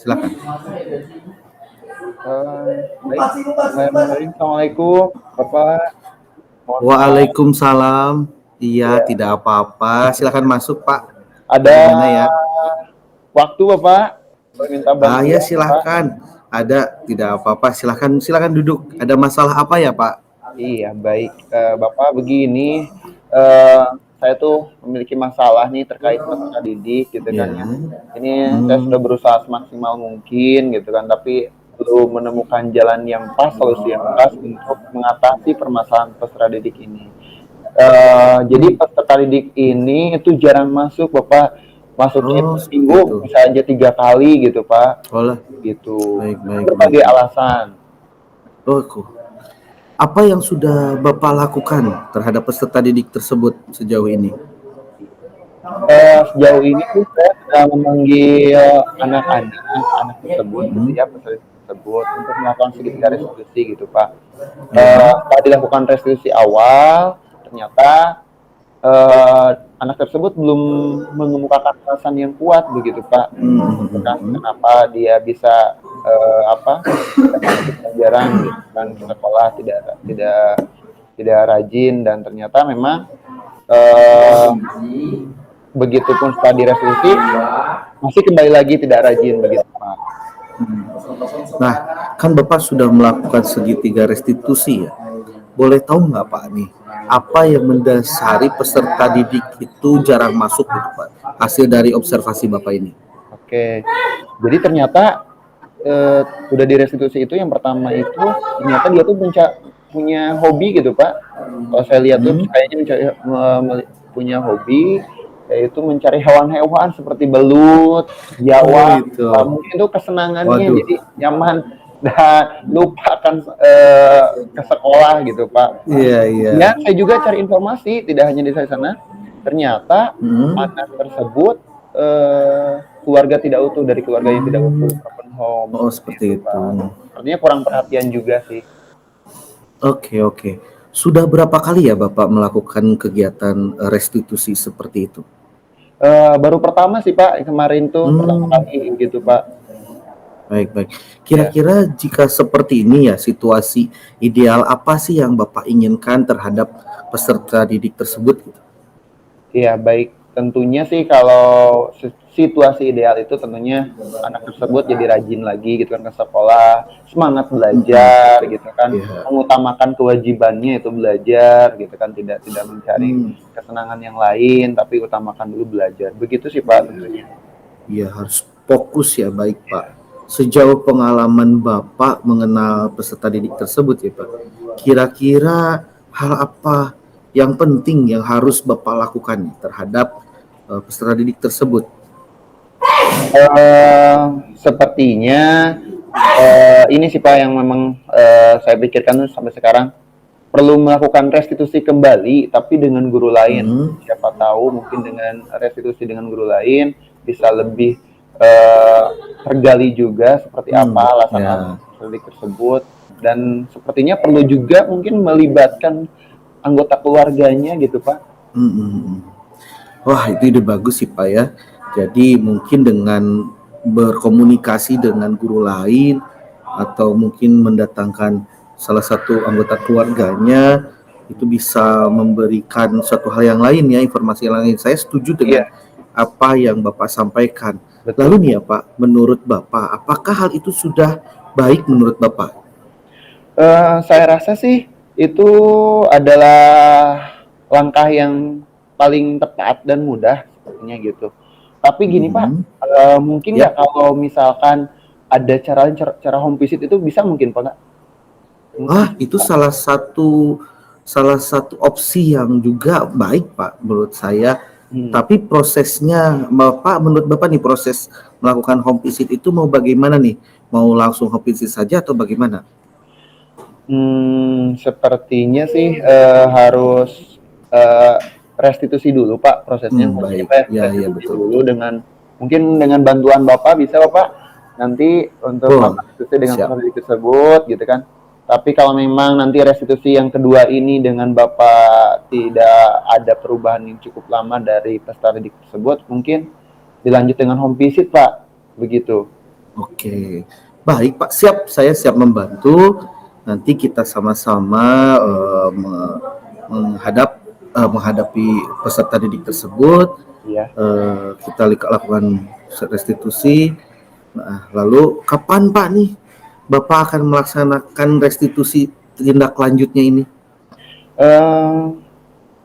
Silakan. Baik, Assalamualaikum, Bapak. Mohon maaf. Waalaikumsalam. Iya, Ya, tidak apa-apa. Silakan masuk, Pak. ada Bagaimana ya? waktu Bapak? Saya minta Ya bantuan, Bapak. silakan. Ada, tidak apa-apa. Silakan, silakan duduk. Ada masalah apa ya, Pak? Iya, baik. Bapak begini, eh, saya tuh memiliki masalah nih terkait peserta didik gitu kan Ya. ya. Ini saya Hmm. sudah berusaha semaksimal mungkin gitu kan, tapi belum menemukan jalan yang pas, solusi yang pas untuk mengatasi permasalahan peserta didik ini. Jadi peserta didik ini itu jarang masuk, Bapak. Masuknya itu Oh, seperti seminggu itu. bisa aja 3 kali gitu, Pak. Olah. Gitu. Baik, baik, baik, Berbagai baik. alasan. Oh, apa yang sudah Bapak lakukan terhadap peserta didik tersebut sejauh ini? Sejauh ini tuh saya sudah memanggil anak-anak, anak tersebut gitu Hmm. ya, peserta tersebut untuk melakukan segitiga restitusi gitu, Pak. Ya. Setelah dilakukan restitusi awal, ternyata anak tersebut belum mengemukakan alasan yang kuat begitu, Pak. Gitu kan, kenapa dia bisa apa tidak mengikuti pelajaran gitu kan di sekolah tidak tidak tidak rajin dan ternyata memang eh, begitupun setelah direstitusi masih kembali lagi tidak rajin begitu, Pak. Nah, kan Bapak sudah melakukan segitiga restitusi ya. Boleh tahu nggak Pak nih, apa yang mendasari peserta didik itu jarang masuk gitu Pak? Hasil dari observasi Bapak ini. Oke, jadi ternyata udah direstitusi itu yang pertama itu ternyata dia tuh punya hobi gitu, Pak. Kalau saya lihat tuh Hmm. kayaknya punya hobi yaitu mencari hewan-hewan seperti belut, Oh biawak, itu. mungkin itu kesenangannya Waduh. jadi nyaman dan lupakan ke sekolah gitu, Pak. Iya, iya. Ya, saya juga cari informasi tidak hanya di sana. Ternyata Hmm. anak tersebut keluarga tidak utuh dari keluarga yang tidak utuh, broken home Oh seperti itu, seperti itu. Pak. Artinya kurang perhatian juga sih. Oke, oke. Sudah berapa kali ya Bapak melakukan kegiatan restitusi seperti itu? Baru pertama sih, Pak, kemarin tuh pertama Hmm. kali gitu, Pak. Baik, baik. Ya. Kira-kira jika seperti ini ya, situasi ideal apa sih yang Bapak inginkan terhadap peserta didik tersebut gitu? Iya, baik. Tentunya sih kalau situasi ideal itu tentunya anak tersebut jadi rajin lagi gitu kan ke sekolah, semangat belajar gitu kan, Ya. mengutamakan kewajibannya itu belajar gitu kan, tidak tidak mencari kesenangan yang lain, tapi utamakan dulu belajar. Begitu sih, Pak, tentunya. Ya harus fokus ya, baik Pak. Sejauh pengalaman Bapak mengenal peserta didik tersebut ya Pak, kira-kira hal apa yang penting yang harus Bapak lakukan nih terhadap peserta didik tersebut? Sepertinya ini sih, Pak, yang memang saya pikirkan tuh sampai sekarang perlu melakukan restitusi kembali, tapi dengan guru lain. Hmm. Siapa tahu mungkin dengan restitusi dengan guru lain bisa lebih eh, tergali juga seperti apa alasan-alasan Ya. tersebut dan sepertinya perlu juga mungkin melibatkan anggota keluarganya gitu, Pak. Hmm. Wah, itu ide bagus sih Pak ya. Jadi mungkin dengan berkomunikasi dengan guru lain atau mungkin mendatangkan salah satu anggota keluarganya itu bisa memberikan suatu hal yang lain ya, informasi yang lain. Saya setuju dengan Iya, apa yang Bapak sampaikan. Lalu betul. nih ya Pak, menurut Bapak, apakah hal itu sudah baik menurut Bapak? Saya rasa sih itu adalah langkah yang paling tepat dan mudah sepertinya gitu. Tapi gini, Pak, Hmm. mungkin Ya. nggak kalau misalkan ada cara home visit itu bisa mungkin, Pak, nggak? Mungkin Itu Pak. salah satu opsi yang juga baik Pak menurut saya. Hmm. Tapi prosesnya, Bapak menurut Bapak nih proses melakukan home visit itu mau bagaimana nih? Mau langsung home visit saja atau bagaimana? Sepertinya sih harus eh, restitusi dulu, Pak, prosesnya. Maksudnya Baik. Pak, Ya, ya restitusi betul, dulu betul. dengan mungkin dengan bantuan Bapak bisa, Bapak, nanti untuk Oh, melakukan restitusi dengan siap. peserta didik tersebut gitu kan. Tapi kalau memang nanti restitusi yang kedua ini dengan Bapak tidak ada perubahan yang cukup lama dari peserta didik tersebut, mungkin dilanjut dengan home visit, Pak. Begitu. Oke, baik Pak, siap. Saya siap membantu. Nanti kita sama-sama menghadapi peserta didik tersebut. Iya. Kita lakukan restitusi. Nah, lalu kapan Pak nih Bapak akan melaksanakan restitusi tindak lanjutnya ini?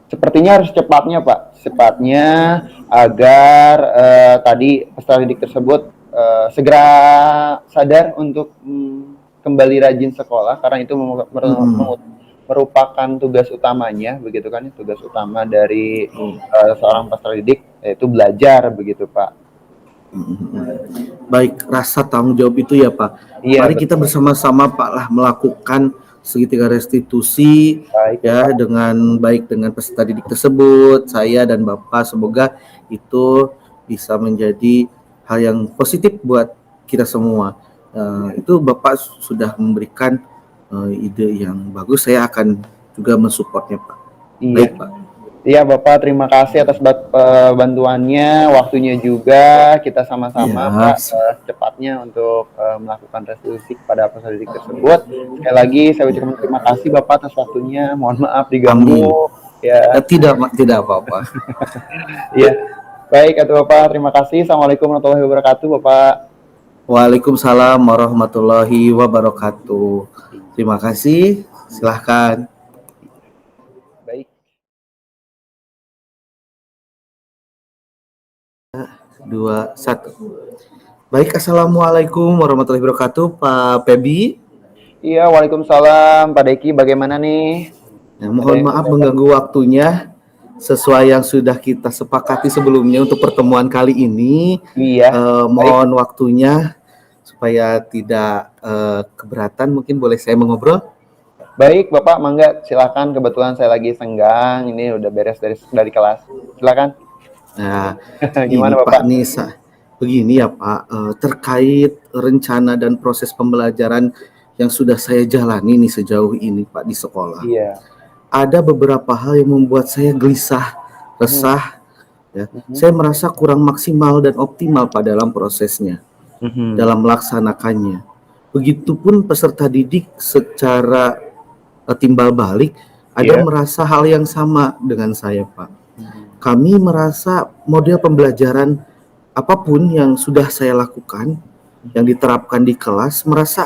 Sepertinya harus cepatnya Pak, cepatnya agar tadi peserta didik tersebut segera sadar untuk kembali rajin sekolah, karena itu merupakan tugas utamanya, begitu kan, tugas utama dari seorang peserta didik, yaitu belajar, begitu Pak. Baik, rasa tanggung jawab itu ya Pak. Iya, Mari kita betul. bersama-sama Pak lah melakukan segitiga restitusi. Baik Ya, Bapak. dengan peserta didik tersebut, saya dan Bapak, semoga itu bisa menjadi hal yang positif buat kita semua. Itu Bapak sudah memberikan ide yang bagus, saya akan juga mensupportnya Pak. Iya. Baik Pak. Iya Bapak, terima kasih atas bantuannya, waktunya juga. Kita sama-sama Ya, Pak secepatnya untuk melakukan restitusi kepada peserta didik tersebut. Sekali lagi saya ucapkan terima kasih Bapak atas waktunya. Mohon maaf amin. diganggu. Ya. Tidak apa-apa. Iya. Baik, atuh Bapak, terima kasih. Assalamualaikum warahmatullahi wabarakatuh Bapak. Waalaikumsalam warahmatullahi wabarakatuh. Terima kasih. Silahkan. Baik. 2, 1. Baik, assalamualaikum warahmatullahi wabarakatuh, Pak Pebi. Iya, waalaikumsalam Pak Deki. Bagaimana nih? Ya, mohon maaf mengganggu waktunya. Sesuai yang sudah kita sepakati sebelumnya untuk pertemuan kali ini, Iya. mohon waktunya supaya tidak keberatan, mungkin boleh saya mengobrol? Baik, Bapak, mangga silakan. Kebetulan saya lagi senggang. Ini udah beres dari kelas. Silakan. Nah, Gimana ini Pak Bapak? Nisa, begini ya Pak, terkait rencana dan proses pembelajaran yang sudah saya jalani nih sejauh ini Pak di sekolah. Iya. Ada beberapa hal yang membuat saya gelisah, resah, ya. Saya merasa kurang maksimal dan optimal Pak dalam prosesnya, dalam melaksanakannya. Begitupun peserta didik secara timbal balik, ada merasa hal yang sama dengan saya Pak. Kami merasa model pembelajaran apapun yang sudah saya lakukan, yang diterapkan di kelas, merasa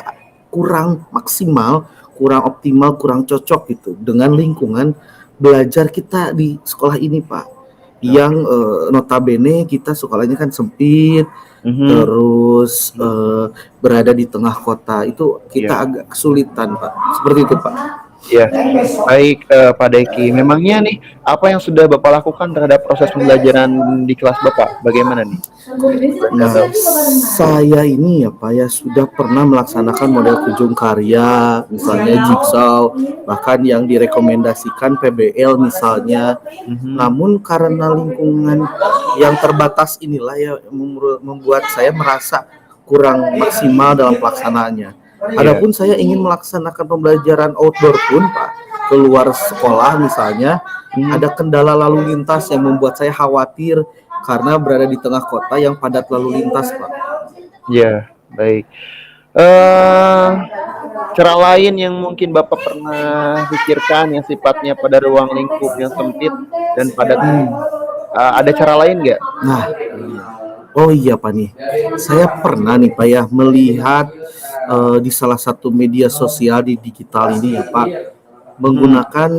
kurang maksimal, kurang optimal, kurang cocok gitu dengan lingkungan belajar kita di sekolah ini Pak. Yang notabene kita sekolahnya kan sempit, terus berada di tengah kota, itu kita agak kesulitan Pak. Seperti itu Pak. Ya, baik Pak Deki. Memangnya nih, apa yang sudah Bapak lakukan terhadap proses pembelajaran di kelas Bapak? Bagaimana nih? Nah, saya ini ya Pak ya sudah pernah melaksanakan model kunjung karya, misalnya jigsaw, bahkan yang direkomendasikan PBL misalnya. Namun karena lingkungan yang terbatas inilah ya membuat saya merasa kurang maksimal dalam pelaksanaannya. Adapun saya ingin melaksanakan pembelajaran outdoor pun Pak, keluar sekolah misalnya, ada kendala lalu lintas yang membuat saya khawatir karena berada di tengah kota yang padat lalu lintas Pak. Ya, baik. Cara lain yang mungkin Bapak pernah pikirkan yang sifatnya pada ruang lingkup yang sempit dan padat, ada cara lain nggak? Nah, oh iya Pak nih, saya pernah nih Pak ya melihat di salah satu media sosial di digital ini ya Pak, menggunakan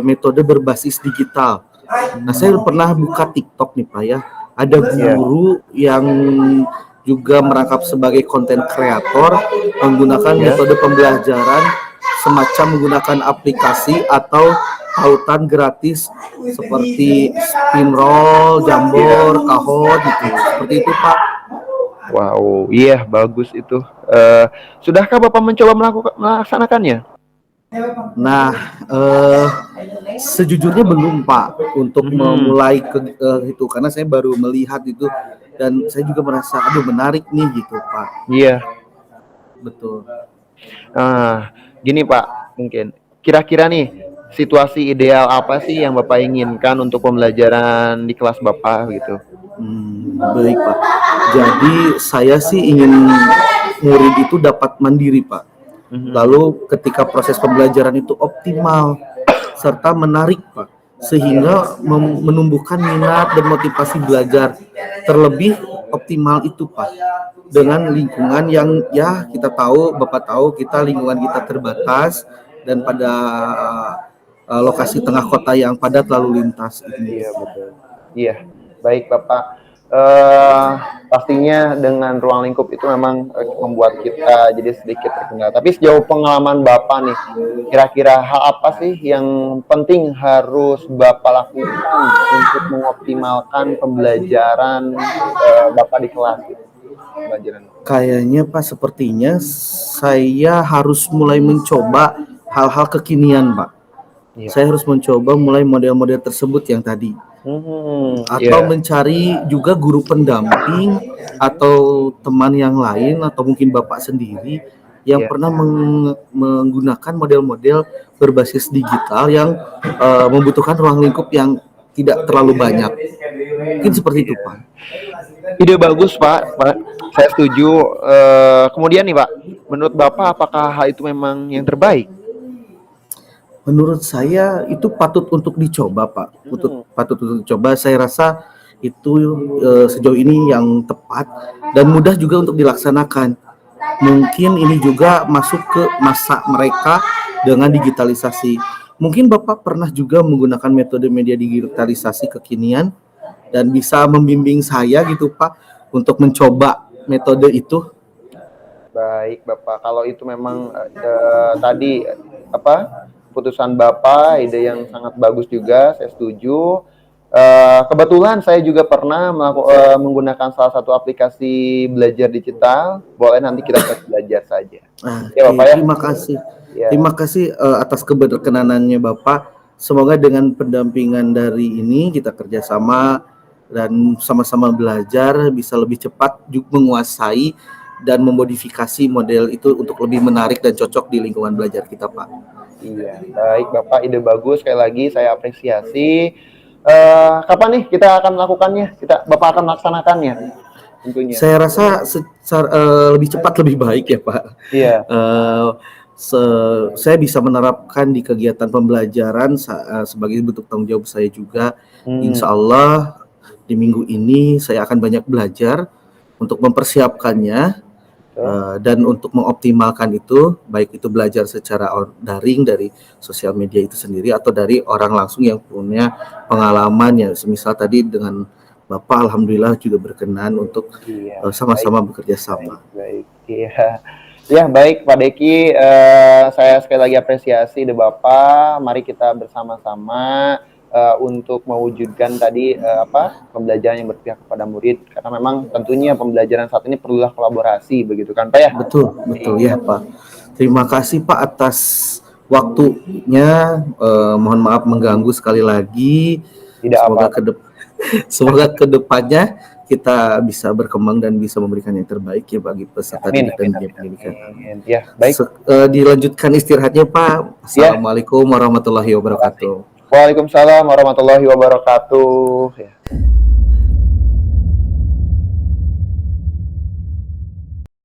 metode berbasis digital. Nah, saya pernah buka TikTok nih Pak ya, ada guru yang juga merangkap sebagai konten kreator menggunakan metode pembelajaran semacam menggunakan aplikasi atau tautan gratis seperti Spinroll, Jamboard, Kahoot gitu. Seperti itu Pak. Wow, iya bagus itu. Sudahkah Bapak mencoba melaksanakannya? Nah, sejujurnya belum Pak untuk memulai itu karena saya baru melihat itu dan saya juga merasa aduh menarik nih gitu Pak. Iya. Betul. Gini Pak, mungkin kira-kira nih situasi ideal apa sih yang Bapak inginkan untuk pembelajaran di kelas Bapak gitu? Baik Pak. Jadi saya sih ingin murid itu dapat mandiri Pak. Lalu ketika proses pembelajaran itu optimal serta menarik Pak, sehingga menumbuhkan minat dan motivasi belajar. Terlebih optimal itu Pak, dengan lingkungan yang ya kita tahu, Bapak tahu kita lingkungan kita terbatas dan pada lokasi tengah kota yang padat lalu lintas ini. Iya betul. Iya, baik Bapak. Pastinya dengan ruang lingkup itu memang membuat kita jadi sedikit terkendala. Tapi sejauh pengalaman Bapak nih, kira-kira hal apa sih yang penting harus Bapak lakukan untuk mengoptimalkan pembelajaran Bapak di kelas gitu? Pembelajaran. Kayaknya Pak, sepertinya saya harus mulai mencoba hal-hal kekinian Pak. Iya. Saya harus mencoba mulai model-model tersebut yang tadi. Atau mencari juga guru pendamping atau teman yang lain atau mungkin Bapak sendiri yang pernah menggunakan model-model berbasis digital yang membutuhkan ruang lingkup yang tidak terlalu banyak. Mungkin seperti itu Pak. Ide bagus Pak. Saya setuju. Kemudian nih Pak, menurut Bapak apakah hal itu memang yang terbaik? Menurut saya itu patut untuk dicoba Pak, patut untuk dicoba. Saya rasa itu sejauh ini yang tepat dan mudah juga untuk dilaksanakan. Mungkin ini juga masuk ke masa mereka dengan digitalisasi. Mungkin Bapak pernah juga menggunakan metode media digitalisasi kekinian dan bisa membimbing saya gitu Pak untuk mencoba metode itu. Baik Bapak, kalau itu memang tadi keputusan Bapak, ide yang sangat bagus juga, saya setuju. Kebetulan saya juga pernah menggunakan salah satu aplikasi belajar digital. Boleh nanti kita belajar saja. Ya Bapak ya. Terima kasih. Ya. Terima kasih atas keberkenanannya Bapak. Semoga dengan pendampingan dari ini kita kerjasama dan sama-sama belajar bisa lebih cepat menguasai dan memodifikasi model itu untuk lebih menarik dan cocok di lingkungan belajar kita Pak. Iya, baik Bapak, ide bagus. Sekali lagi saya apresiasi. Kapan nih kita akan melakukannya? Bapak akan melaksanakannya tentunya. Saya rasa lebih cepat lebih baik ya Pak. Iya. Saya bisa menerapkan di kegiatan pembelajaran sebagai bentuk tanggung jawab saya juga. Insya Allah di minggu ini saya akan banyak belajar untuk mempersiapkannya. Dan untuk mengoptimalkan itu, baik itu belajar secara daring dari sosial media itu sendiri atau dari orang langsung yang punya pengalaman ya, semisal tadi dengan Bapak alhamdulillah juga berkenan untuk sama-sama bekerja sama. Baik. Iya. Ya, baik Pak Deki, saya sekali lagi apresiasi ide Bapak. Mari kita bersama-sama untuk mewujudkan tadi pembelajaran yang berpihak kepada murid, karena memang tentunya pembelajaran saat ini perlulah kolaborasi, begitu kan Pak ya? Betul ya Pak. Terima kasih Pak atas waktunya. Mohon maaf mengganggu sekali lagi. Semoga kedepannya kita bisa berkembang dan bisa memberikan yang terbaik ya bagi peserta didik dan pendidikan. Ya, baik. Dilanjutkan istirahatnya Pak. Assalamualaikum warahmatullahi wabarakatuh. Waalaikumsalam warahmatullahi wabarakatuh.